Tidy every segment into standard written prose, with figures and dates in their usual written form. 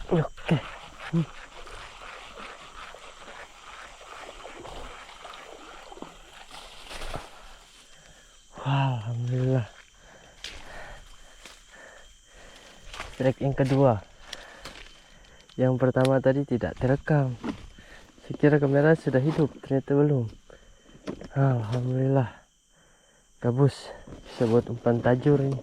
Oke. Wah, alhamdulillah. Strike yang kedua. Yang pertama tadi tidak terekam. Saya kira kamera sudah hidup, ternyata belum. Alhamdulillah. Gabus. Bisa buat umpan tajur ini.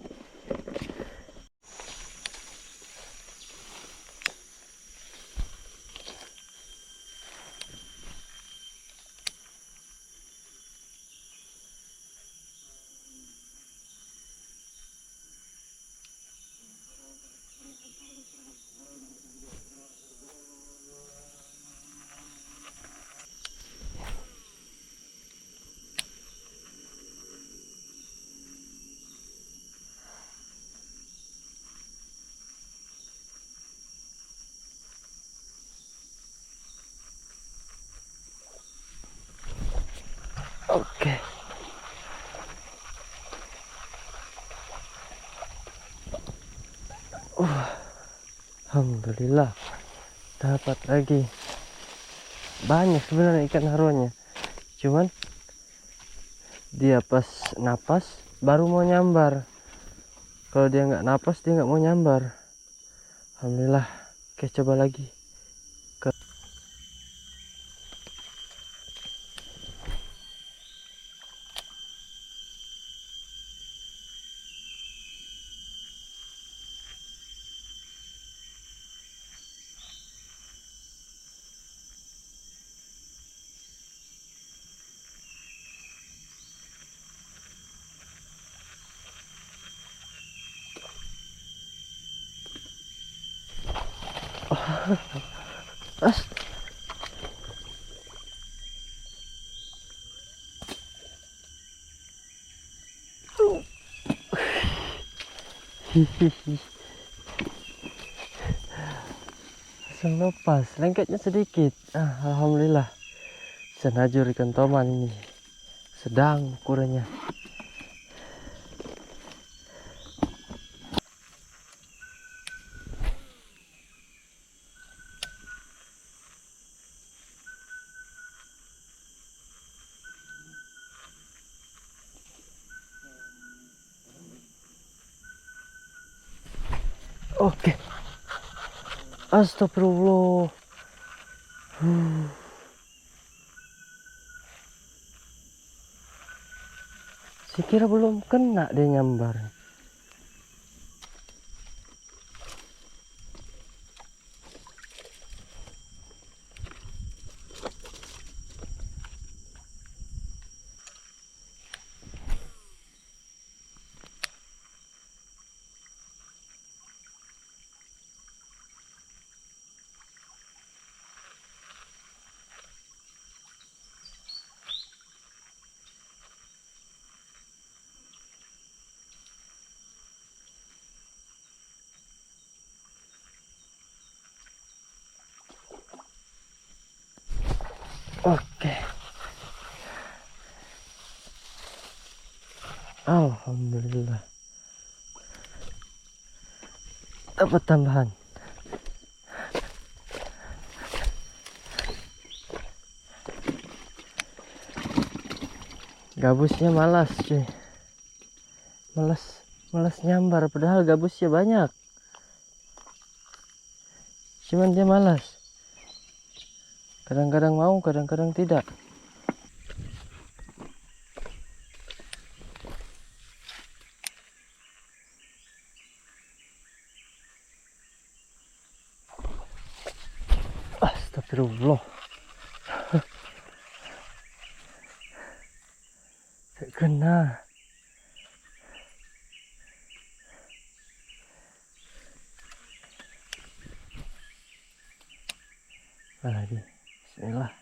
Oke. Alhamdulillah. Dapat lagi. Banyak sebenarnya ikan haruannya. Cuman dia pas napas baru mau nyambar. Kalau dia nggak napas dia nggak mau nyambar. Alhamdulillah. Oke, coba lagi. As. Hihihi. Langsung lepas, lengketnya sedikit. Alhamdulillah. Senajur ikan toman ini. Sedang ukurannya. Oke. Astagfirullah. Saya kira belum kena dia nyambar. Oke. Alhamdulillah. Dapat tambahan. Gabusnya malas cuy. Malas nyambar padahal gabusnya banyak. Cuman dia malas. Kadang-kadang mau, kadang-kadang tidak. Astagfirullah. Tak kena. Lagi. Bismillah.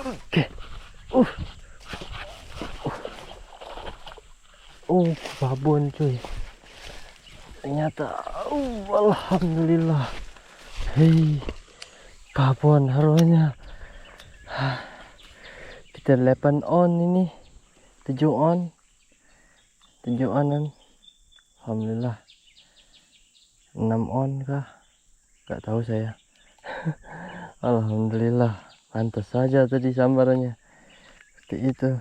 Oke. babon cuy. Ternyata alhamdulillah. Hei, babon harunya. Kita 8 on ini, 7 on, 7 onan. Alhamdulillah. 6 on kah? Gak tahu saya. Alhamdulillah, pantas saja tadi sambarannya seperti itu.